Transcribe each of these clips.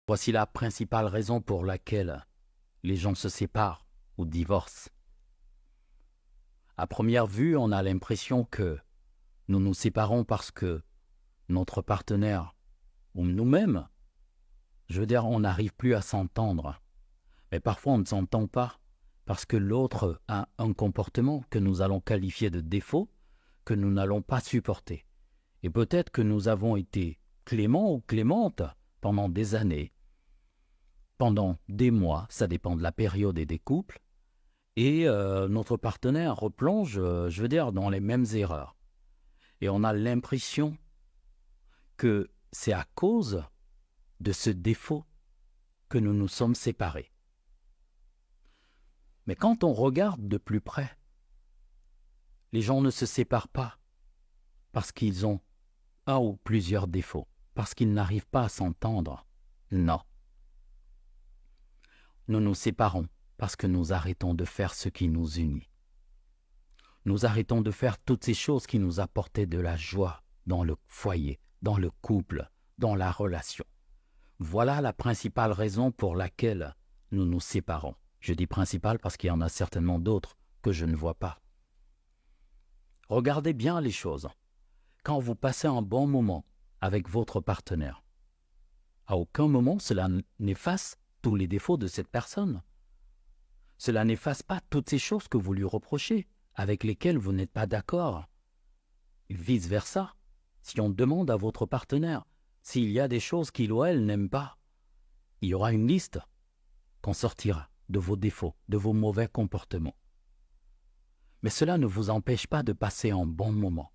Voici la principale raison pour laquelle les gens se séparent ou divorcent. À première vue, on a l'impression que nous nous séparons parce que notre partenaire ou nous-mêmes, on n'arrive plus à s'entendre. Mais parfois, on ne s'entend pas parce que l'autre a un comportement que nous allons qualifier de défaut que nous n'allons pas supporter. Et peut-être que nous avons été cléments ou clémentes pendant des années, pendant des mois, ça dépend de la période et des couples, et notre partenaire replonge, dans les mêmes erreurs. Et on a l'impression que c'est à cause de ce défaut que nous nous sommes séparés. Mais quand on regarde de plus près, les gens ne se séparent pas parce qu'ils ont un ou plusieurs défauts, parce qu'ils n'arrivent pas à s'entendre. Non. Nous nous séparons parce que nous arrêtons de faire ce qui nous unit. Nous arrêtons de faire toutes ces choses qui nous apportaient de la joie dans le foyer, dans le couple, dans la relation. Voilà la principale raison pour laquelle nous nous séparons. Je dis principale parce qu'il y en a certainement d'autres que je ne vois pas. Regardez bien les choses. Quand vous passez un bon moment avec votre partenaire, à aucun moment cela n'efface tous les défauts de cette personne. Cela n'efface pas toutes ces choses que vous lui reprochez, avec lesquelles vous n'êtes pas d'accord. Vice-versa, si on demande à votre partenaire s'il y a des choses qu'il ou elle n'aime pas, il y aura une liste qu'on sortira de vos défauts, de vos mauvais comportements. Mais cela ne vous empêche pas de passer un bon moment.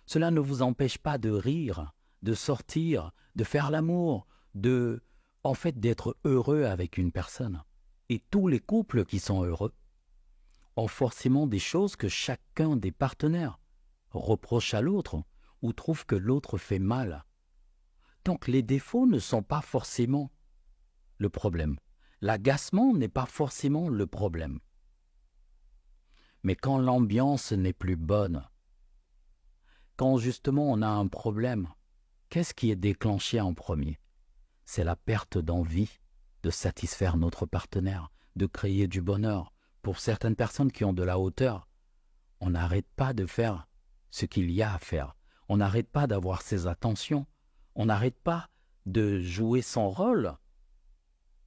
Cela ne vous empêche pas de rire, de sortir, de faire l'amour, d'être heureux avec une personne. Et tous les couples qui sont heureux ont forcément des choses que chacun des partenaires reproche à l'autre ou trouve que l'autre fait mal. Donc les défauts ne sont pas forcément le problème. L'agacement n'est pas forcément le problème. Mais quand l'ambiance n'est plus bonne, quand justement on a un problème, qu'est-ce qui est déclenché en premier? C'est la perte d'envie de satisfaire notre partenaire, de créer du bonheur. Pour certaines personnes qui ont de la hauteur, on n'arrête pas de faire ce qu'il y a à faire. On n'arrête pas d'avoir ses attentions. On n'arrête pas de jouer son rôle.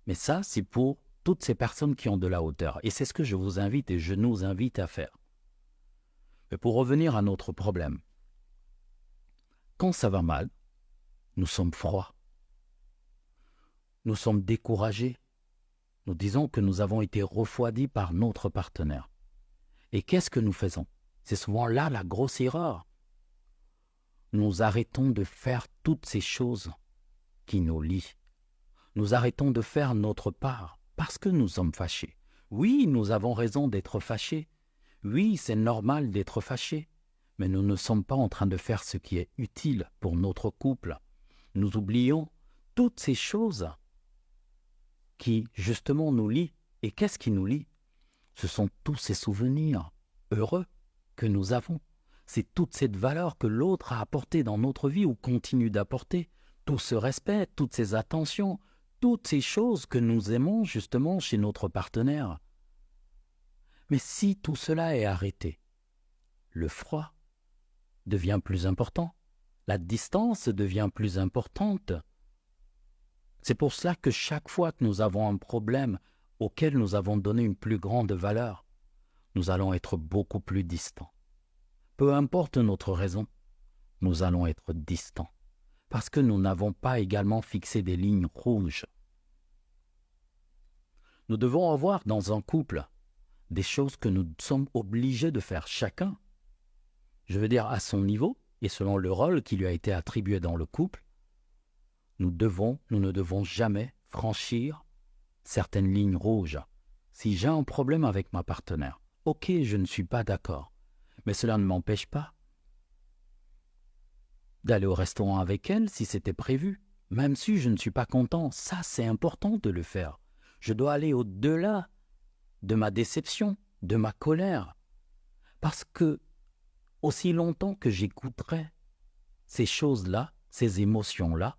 Mais ça, c'est pour toutes ces personnes qui ont de la hauteur. Et c'est ce que je vous invite et je nous invite à faire. Mais pour revenir à notre problème, quand ça va mal, nous sommes froids. Nous sommes découragés. Nous disons que nous avons été refroidis par notre partenaire. Et qu'est-ce que nous faisons? C'est souvent là la grosse erreur. Nous arrêtons de faire toutes ces choses qui nous lient. Nous arrêtons de faire notre part parce que nous sommes fâchés. Oui, nous avons raison d'être fâchés. Oui, c'est normal d'être fâchés. Mais nous ne sommes pas en train de faire ce qui est utile pour notre couple. Nous oublions toutes ces choses qui, justement, nous lient. Et qu'est-ce qui nous lie? Ce sont tous ces souvenirs heureux que nous avons. C'est toute cette valeur que l'autre a apportée dans notre vie ou continue d'apporter. Tout ce respect, toutes ces attentions, toutes ces choses que nous aimons justement chez notre partenaire. Mais si tout cela est arrêté, le froid devient plus important, la distance devient plus importante. C'est pour cela que chaque fois que nous avons un problème auquel nous avons donné une plus grande valeur, nous allons être beaucoup plus distants. Peu importe notre raison, nous allons être distants, parce que nous n'avons pas également fixé des lignes rouges. Nous devons avoir dans un couple des choses que nous sommes obligés de faire chacun, à son niveau et selon le rôle qui lui a été attribué dans le couple. Nous ne devons jamais franchir certaines lignes rouges. Si j'ai un problème avec ma partenaire, ok, je ne suis pas d'accord, mais cela ne m'empêche pas d'aller au restaurant avec elle si c'était prévu, même si je ne suis pas content. Ça, c'est important de le faire. Je dois aller au-delà de ma déception, de ma colère, parce que aussi longtemps que j'écouterai ces choses-là, ces émotions-là,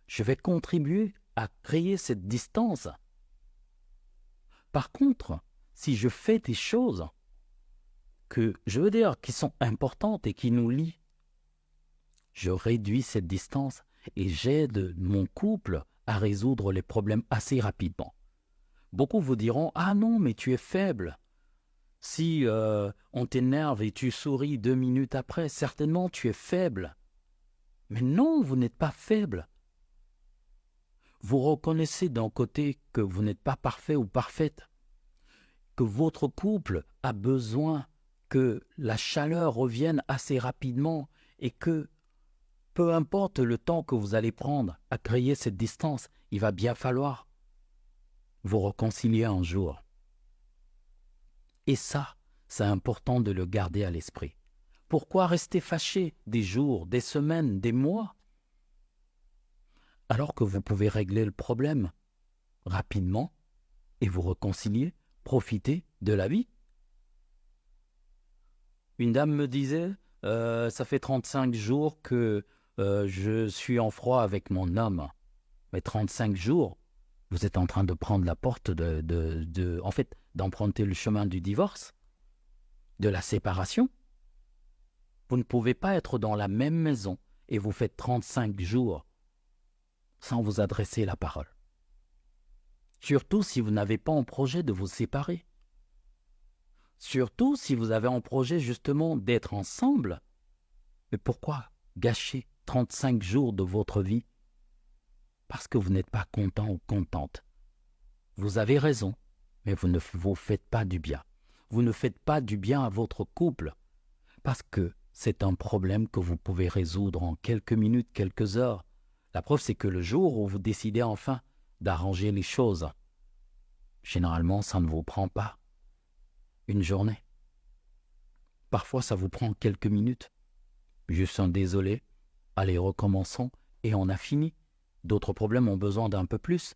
je vais contribuer à créer cette distance. Par contre, si je fais des choses que je veux dire qui sont importantes et qui nous lient, je réduis cette distance et j'aide mon couple à résoudre les problèmes assez rapidement. Beaucoup vous diront « Ah non, mais tu es faible ». Si on t'énerve et tu souris 2 minutes après, certainement tu es faible. Mais non, vous n'êtes pas faible. Vous reconnaissez d'un côté que vous n'êtes pas parfait ou parfaite, que votre couple a besoin que la chaleur revienne assez rapidement et que peu importe le temps que vous allez prendre à créer cette distance, il va bien falloir vous réconcilier un jour. Et ça, c'est important de le garder à l'esprit. Pourquoi rester fâché des jours, des semaines, des mois, alors que vous pouvez régler le problème rapidement et vous réconcilier, profiter de la vie? Une dame me disait, ça fait 35 jours que je suis en froid avec mon homme. Mais 35 jours, vous êtes en train de prendre la porte en fait, d'emprunter le chemin du divorce, de la séparation. Vous ne pouvez pas être dans la même maison et vous faites 35 jours sans vous adresser la parole. Surtout si vous n'avez pas en projet de vous séparer. Surtout si vous avez en projet justement d'être ensemble. Mais pourquoi gâcher 35 jours de votre vie parce que vous n'êtes pas content ou contente? Vous avez raison, mais vous ne vous faites pas du bien. Vous ne faites pas du bien à votre couple parce que c'est un problème que vous pouvez résoudre en quelques minutes, quelques heures. La preuve, c'est que le jour où vous décidez enfin d'arranger les choses, généralement, ça ne vous prend pas une journée. Parfois, ça vous prend quelques minutes. Juste un désolé, allez, recommençons, et on a fini. D'autres problèmes ont besoin d'un peu plus.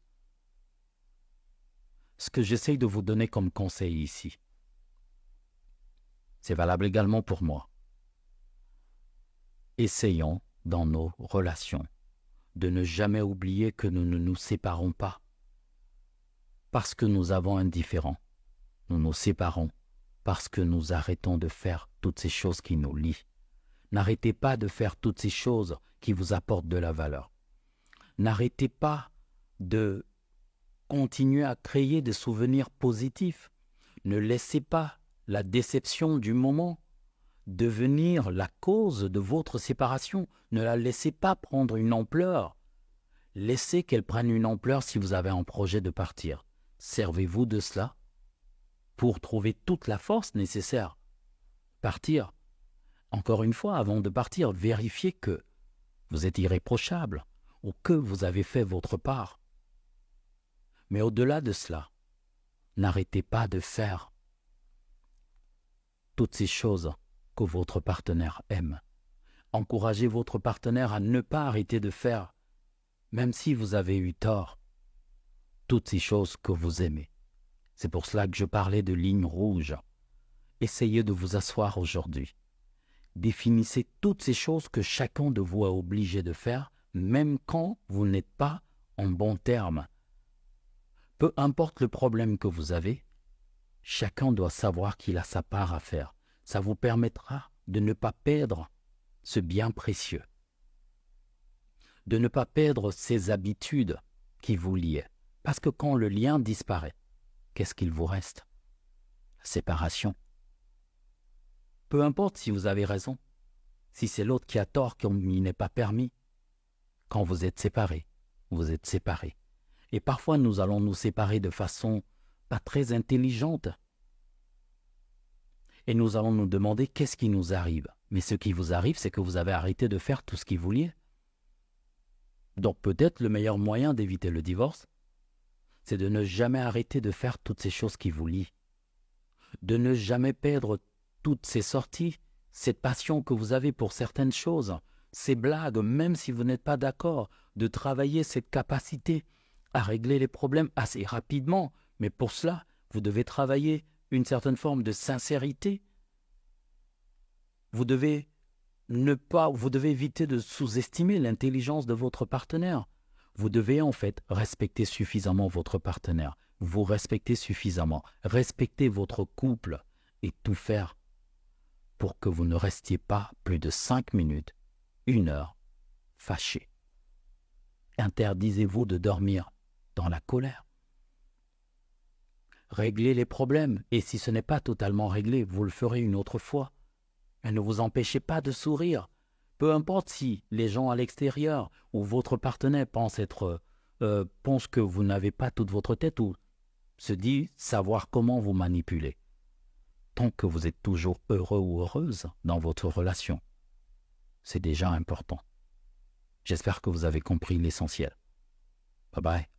Ce que j'essaye de vous donner comme conseil ici, c'est valable également pour moi. Essayons, dans nos relations, de ne jamais oublier que nous ne nous séparons pas. Parce que nous avons un différend, nous nous séparons parce que nous arrêtons de faire toutes ces choses qui nous lient. N'arrêtez pas de faire toutes ces choses qui vous apportent de la valeur. N'arrêtez pas de continuer à créer des souvenirs positifs. Ne laissez pas la déception du moment devenir la cause de votre séparation. Ne la laissez pas prendre une ampleur. Laissez qu'elle prenne une ampleur si vous avez un projet de partir. Servez-vous de cela pour trouver toute la force nécessaire. Partir. Encore une fois, avant de partir, vérifiez que vous êtes irréprochable ou que vous avez fait votre part. Mais au-delà de cela, n'arrêtez pas de faire toutes ces choses que votre partenaire aime. Encouragez votre partenaire à ne pas arrêter de faire, même si vous avez eu tort, toutes ces choses que vous aimez. C'est pour cela que je parlais de lignes rouges. Essayez de vous asseoir aujourd'hui. Définissez toutes ces choses que chacun de vous est obligé de faire, même quand vous n'êtes pas en bon terme. Peu importe le problème que vous avez, chacun doit savoir qu'il a sa part à faire. Ça vous permettra de ne pas perdre ce bien précieux, de ne pas perdre ces habitudes qui vous liaient. Parce que quand le lien disparaît, qu'est-ce qu'il vous reste? La séparation. Peu importe si vous avez raison, si c'est l'autre qui a tort, comme il n'est pas permis. Quand vous êtes séparés, vous êtes séparés. Et parfois, nous allons nous séparer de façon pas très intelligente. Et nous allons nous demander qu'est-ce qui nous arrive. Mais ce qui vous arrive, c'est que vous avez arrêté de faire tout ce qui vous liait. Donc peut-être le meilleur moyen d'éviter le divorce, c'est de ne jamais arrêter de faire toutes ces choses qui vous lient. De ne jamais perdre toutes ces sorties, cette passion que vous avez pour certaines choses, ces blagues, même si vous n'êtes pas d'accord, de travailler cette capacité à régler les problèmes assez rapidement. Mais pour cela, vous devez travailler une certaine forme de sincérité. Vous devez éviter de sous-estimer l'intelligence de votre partenaire. Vous devez en fait respecter suffisamment votre partenaire. Vous respectez suffisamment. Respectez votre couple et tout faire pour que vous ne restiez pas plus de 5 minutes, 1 heure, fâché. Interdisez-vous de dormir dans la colère. Réglez les problèmes et si ce n'est pas totalement réglé, vous le ferez une autre fois. Et ne vous empêchez pas de sourire. Peu importe si les gens à l'extérieur ou votre partenaire pense que vous n'avez pas toute votre tête ou se dit savoir comment vous manipuler. Tant que vous êtes toujours heureux ou heureuse dans votre relation, c'est déjà important. J'espère que vous avez compris l'essentiel. Bye bye.